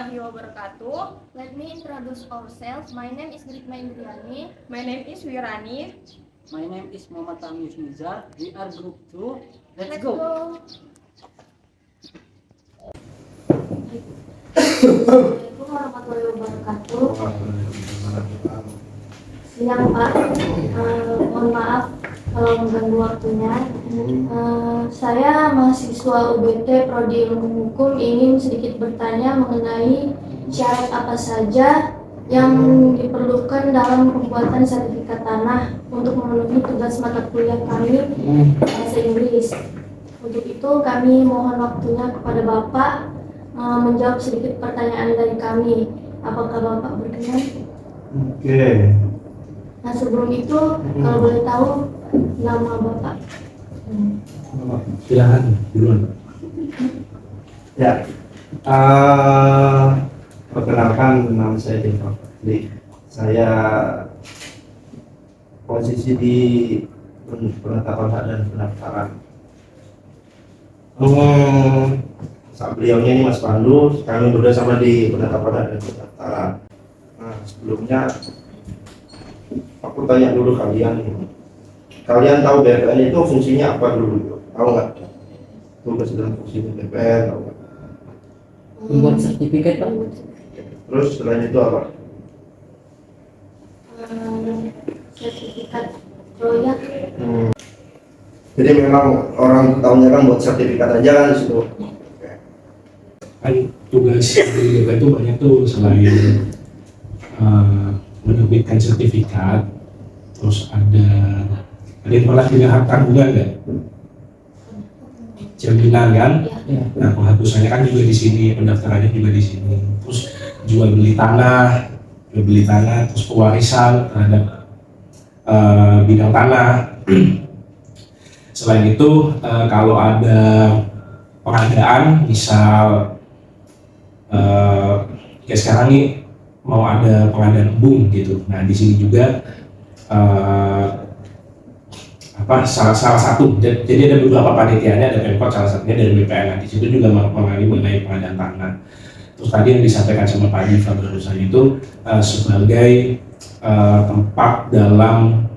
warahmatullahi wabarakatuh. Let me introduce ourselves. My name is Grikma Indriani. My name is Wirani. My name is Muhammad Tamiz Nizar. We are group 2. Let's go. Assalamualaikum warahmatullahi wabarakatuh. Siang Pak, mohon maaf kalau mengganggu waktunya. Saya mahasiswa UBT Prodi Ilmu Hukum ingin sedikit bertanya mengenai syarat apa saja yang diperlukan dalam pembuatan sertifikat tanah untuk memenuhi tugas mata kuliah kami bahasa Inggris. Untuk itu kami mohon waktunya kepada Bapak menjawab sedikit pertanyaan dari kami. Apakah Bapak berkenan? Oke. Nah sebelum itu kalau boleh tahu nama Bapak. Silakan duluan. Ya. Perkenalkan, nama saya Devan Fadli. Saya posisi di penetapan hak dan pendaftaran. Saat beliaunya ini Mas Pandu, kami berdua sama di penetapan hak dan pendaftaran. Nah, sebelumnya aku tanya dulu kalian tahu BPN itu fungsinya apa dulu? Tahu nggak? Tugas dan fungsi BPN tahu nggak? Membuat sertifikat Pak. Terus selain itu apa? Sertifikat proyek. Jadi memang orang tahunya kan buat sertifikat aja kan di situ. Kan tugas di BPN itu banyak tuh, selain menerbitkan sertifikat, terus ada yang pernah punya hak tanggungan nggak? Jaminan kan? Ya. Nah, penghapusannya kan juga di sini, pendaftarannya juga di sini. Terus jual beli tanah, terus pewarisan terhadap bidang tanah. Selain itu, kalau ada pengadaan, misal kayak sekarang nih mau ada pengadaan embung gitu. Nah, di sini juga salah satu, jadi ada beberapa panitianya, ada Pemkot, salah satunya dari BPN. Nah, di situ juga mengenai pengadaan tanah. Terus tadi yang disampaikan sama Pak Diva barusan itu sebagai tempat dalam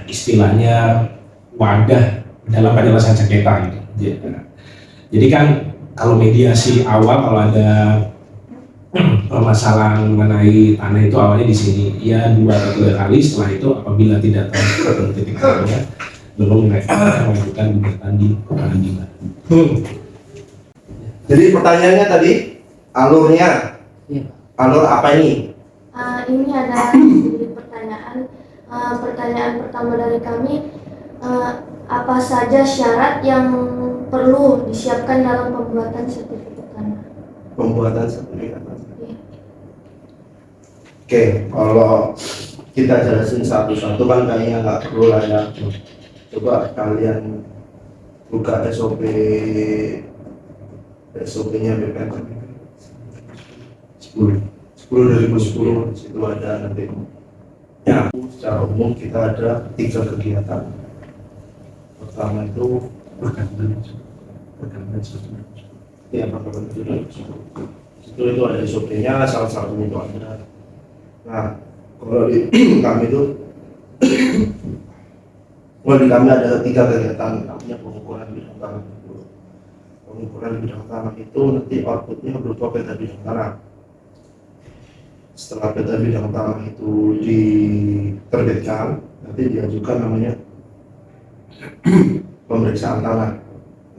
istilahnya wadah dalam penyelesaian sengketa gitu. Jadi kan kalau mediasi awal, kalau ada permasalahan mengenai tanah itu awalnya di sini, ya 2 atau 3 kali. Setelah itu apabila tidak terjadi titik terangnya, belum mengajukan gugatan di pengadilan. Jadi pertanyaannya tadi alurnya, alur apa ini? Ini ada sedikit pertanyaan. Pertanyaan pertama dari kami, apa saja syarat yang perlu disiapkan dalam pembuatan sertifikat tanah? Pembuatan sertifikat tanah. Ya. Oke, kalau kita jelasin satu-satu kan kayaknya nggak perlu lah ya. Coba kalian buka SOP-nya BPN 10 2010, di situ ada nanti. Ya, secara umum kita ada 3 kegiatan. Pertama itu perkebunan itu ada SOP-nya, salah satunya itu ada. Nah, kalau di kami itu ada 3 kegiatan, namanya pengukuran bidang tanah. Pengukuran bidang tanah itu nanti outputnya berupa peta bidang tanah. Setelah peta bidang tanah itu diterbitkan, nanti diajukan namanya pemeriksaan tanah.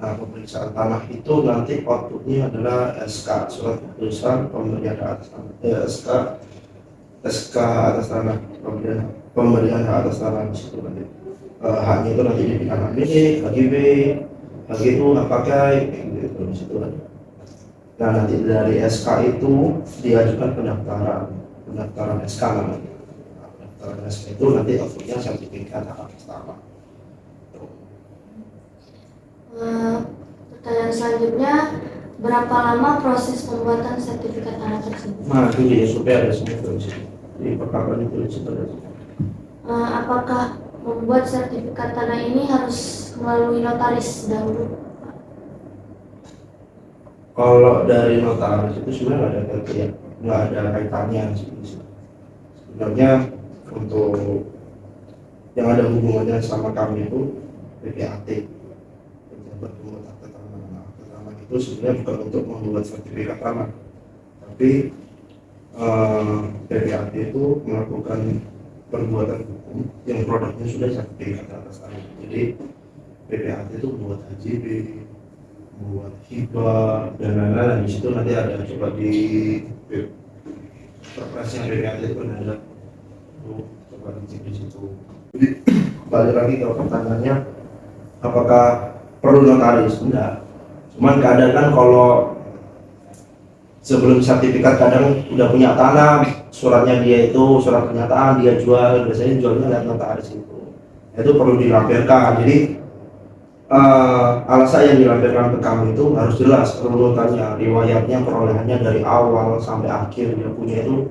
Nah, pemeriksaan tanah itu nanti outputnya adalah SK, surat keputusan pemberian hak atas tanah, SK atas tanah, pemberian hak atas tanah di situ nanti. Haknya itu nanti diberikan hak milik, HGB, hak itu hak pakai, gitu di situ nanti. Nah, nanti dari SK itu diajukan pendaftaran SK namanya. Pendaftaran SK itu nanti outputnya sertifikat hak atas tanah. Pertanyaan selanjutnya, berapa lama proses pembuatan sertifikat tanah tersebut? Nah, itu di SOP ada semua di situ. Di perkataan itu di situ ada semua. Apakah membuat sertifikat tanah ini harus melalui notaris dahulu? Kalau dari notaris itu sebenarnya nggak ada kaitannya, nggak ada kaitannya sih. Sebenarnya untuk yang ada hubungannya sama kami itu PPAT, pejabat pemegang tanah itu sebenarnya bukan untuk membuat sertifikat tanah, tapi PPAT itu melakukan perbuatan hukum yang produknya sudah sertifikat atas tanah. Jadi PPAT itu buat HJB, buat hibah dan lain-lain. Di situ nanti ada coba di perpresnya PPAT itu ada coba dicek di situ. Jadi balik lagi ke pertanyaannya, apakah perlu notaris? Enggak. Cuman kadang kan kalau sebelum sertifikat kadang udah punya tanah, suratnya dia itu surat pernyataan dia jual, biasanya jualnya lewat notaris itu perlu dilampirkan. Jadi alasan yang dilampirkan ke kami itu harus jelas urutannya, riwayatnya, perolehannya dari awal sampai akhir dia punya itu,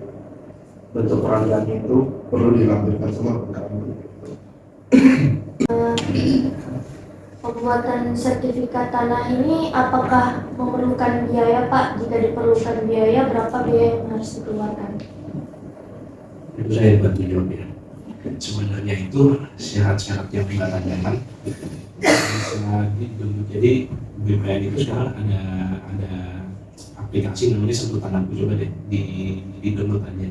bentuk peralihannya itu perlu dilampirkan semua ke kami. Pembuatan sertifikat tanah ini apakah memerlukan biaya, Pak? Jika diperlukan biaya, berapa biaya yang harus dikeluarkan? Itu saya bantu jawab ya. Sebenarnya itu syarat-syarat yang kita tanyakan. Jadi BPN itu sekarang ada aplikasi namanya Sentuh Tanahku, coba deh di download aja.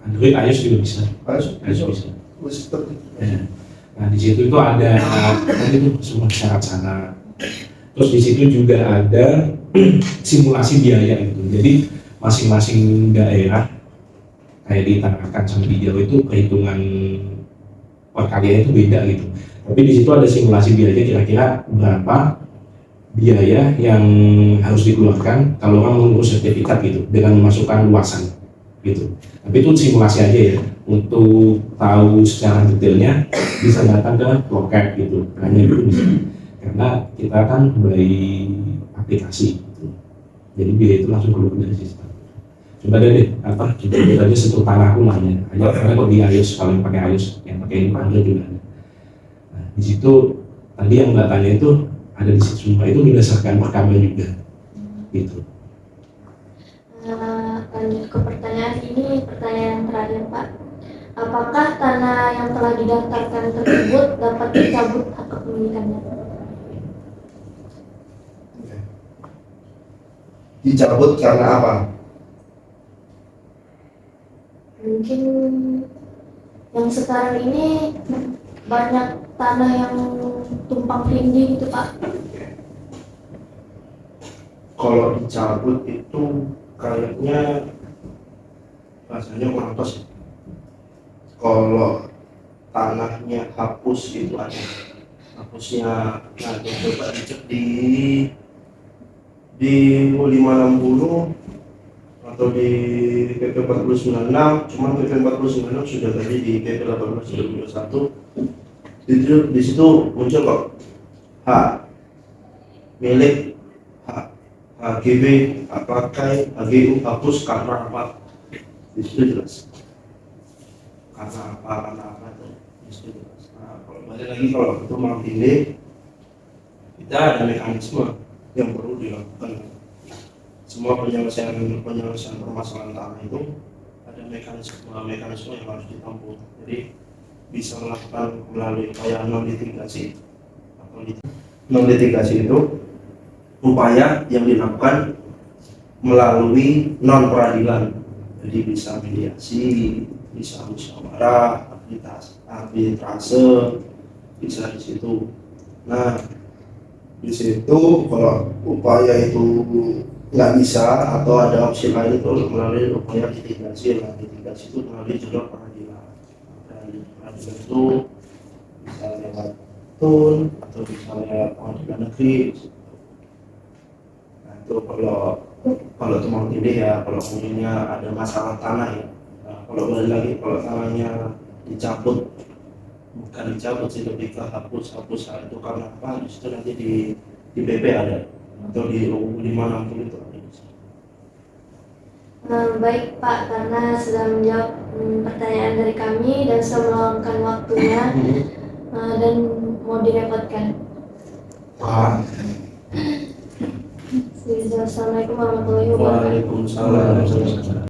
Android, iOS juga bisa. iOS bisa. Ya. Nah di situ itu ada itu semua syarat-syarat. Terus di situ juga ada simulasi biaya itu. Jadi masing-masing daerah kayak di Tarakan sama di Jawa itu perhitungan perkaliannya itu beda gitu. Tapi di situ ada simulasi biaya kira-kira berapa biaya yang harus dikeluarkan kalau orang mengurus sertifikat gitu dengan memasukkan luasan gitu. Tapi itu simulasi aja ya. Untuk tahu secara detailnya bisa datang ke loket gitu. Hanya itu bisa. Karena kita kan by aplikasi gitu. Jadi biaya itu langsung keluar dari sistem. Coba deh coba aja Sentuh Tanahku namanya. Karena kalau di iOS, kalau yang pakai iOS, yang pakai ini Android juga ada. Nah, di situ tadi yang Mbak tanya itu ada di situ semua, itu berdasarkan perkaman juga gitu. Lanjut ke pertanyaan ini, pertanyaan terakhir, Pak. Apakah tanah yang telah didaftarkan tersebut dapat dicabut hak kepemilikannya? Dicabut karena apa? Mungkin yang sekarang ini banyak tanah yang tumpang tindih gitu, Pak. Kalau dicabut itu kayaknya rasanya kurang pas. Kalau tanahnya hapus itu ada hapusnya. Nah coba dicek di 560 atau di PP 496, cuman PP 496 sudah tadi di PP 1821 di situ muncul kok hak milik, HGB, hak pakai, HGU hapus karena apa? Di situ jelas. Karena apa itu di situ jelas. Nah, kalau balik lagi kalau itu mau pilih, kita ada mekanisme yang perlu dilakukan. Semua penyelesaian permasalahan tanah itu ada mekanisme yang harus ditempuh. Jadi bisa melakukan melalui upaya non litigasi atau non litigasi itu upaya yang dilakukan melalui non peradilan. Jadi bisa mediasi, bisa musyawarah, arbitrase, bisa di situ. Nah, di situ kalau upaya itu nggak bisa atau ada opsi lain itu melalui upaya litigasi. Nah, litigasi itu melalui jalur peradilan. Peradilan itu bisa lewat tun atau bisa lewat pengadilan negeri. Nah, itu kalau itu mau pilih ya, kalau punya ada masalah tanah ya. Nah, kalau balik lagi kalau tanahnya dicabut, bukan dicabut sih, lebih ke hapus itu karena apa? Di situ nanti di BP ada atau di UU 560 itu ada. Baik Pak, karena sudah menjawab pertanyaan dari kami dan sudah meluangkan waktunya dan mau direpotkan. Assalamualaikum warahmatullahi wabarakatuh. Waalaikumsalam.